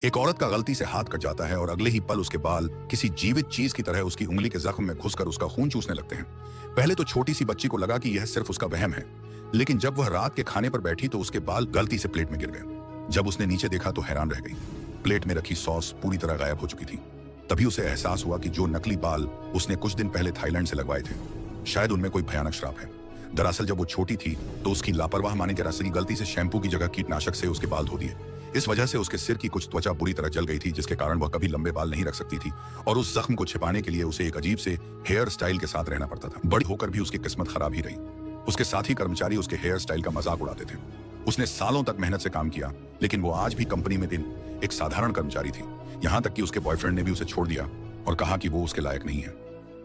एक औरत का गलती से हाथ कट जाता है और अगले ही पल उसके बाल किसी जीवित चीज की तरह उसकी उंगली के जख्म में घुसकर उसका खून चूसने लगते हैं। पहले तो छोटी सी बच्ची को लगा कि यह सिर्फ उसका वहम है, लेकिन जब वह रात के खाने पर बैठी तो उसके बाल गलती से प्लेट में गिर गए। जब उसने नीचे देखा तो हैरान रह गई। प्लेट में रखी सॉस पूरी तरह गायब हो चुकी थी। तभी उसे एहसास हुआ कि जो नकली बाल उसने कुछ दिन पहले थाईलैंड से लगवाए थे, शायद उनमें कोई भयानक श्राप है। दरअसल जब वो छोटी थी तो उसकी लापरवाह माने की गलती से शैम्पू की जगह कीटनाशक से उसके बाल धो दिए। इस वजह से उसके सिर की कुछ त्वचा बुरी तरह जल गई थी, जिसके कारण वह कभी लंबे बाल नहीं रख सकती थी और उस जख्म को छिपाने के लिए उसे एक अजीब से हेयर स्टाइल के साथ रहना पड़ता था। बड़ी होकर भी उसकी किस्मत खराब ही रही। उसके साथी कर्मचारी उसके हेयर स्टाइल का मजाक उड़ाते थे। उसने सालों तक मेहनत से काम किया, लेकिन वो आज भी कंपनी में दिन एक साधारण कर्मचारी थी। यहाँ तक कि उसके बॉयफ्रेंड ने भी उसे छोड़ दिया और कहा कि वो उसके लायक नहीं है।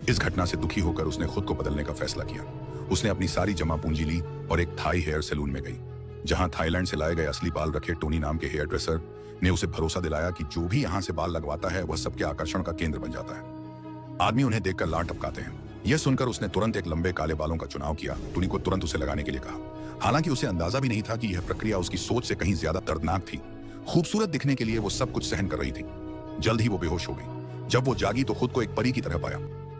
इस घटना से दुखी होकर उसने खुद को बदलने का फैसला किया। उसने अपनी सारी जमा पूंजी ली और एक थाई हेयर सैलून में गई, जहां थाईलैंड से लाए गए असली बाल रखे टोनी नाम के हेयर ड्रेसर ने उसे भरोसा दिलाया कि जो भी यहां से बाल लगवाता है वह सबके आकर्षण का केंद्र बन जाता है। आदमी उन्हें देखकर लार टपकाते हैं। यह सुनकर उसने तुरंत एक लंबे काले बालों का चुनाव किया। टोनी को तुरंत उसे लगाने के लिए कहा। हालांकि उसे अंदाजा भी नहीं था कि यह प्रक्रिया उसकी सोच से कहीं ज्यादा दर्दनाक थी। खूबसूरत दिखने के लिए वो सब कुछ सहन कर रही थी। जल्द ही वो बेहोश हो गई। जब वो जागी तो खुद को एक परी की तरह पाया।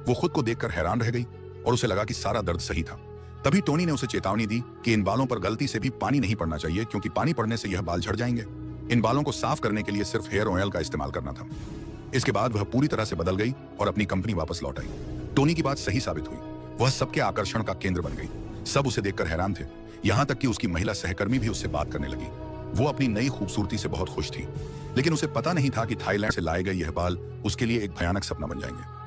वो खुद को देखकर हैरान रह गई और उसे लगा कि सारा दर्द सही था। तभी टोनी ने उसे चेतावनी दी कि इन बालों पर गलती से भी पानी नहीं पड़ना चाहिए, क्योंकि पानी पड़ने से यह बाल झड़ जाएंगे। इन बालों को साफ करने के लिए सिर्फ हेयर ऑयल का इस्तेमाल करना था। इसके बाद वह पूरी तरह से बदल गई और अपनी कंपनी वापस लौट आई। टोनी की बात सही साबित हुई। वह सबके आकर्षण का केंद्र बन गई। सब उसे देखकर हैरान थे, यहाँ तक कि उसकी महिला सहकर्मी भी उससे बात करने लगी। वो अपनी नई खूबसूरती से बहुत खुश थी, लेकिन उसे पता नहीं था कि थाईलैंड से लाए गए यह बाल उसके लिए एक भयानक सपना बन जाएंगे।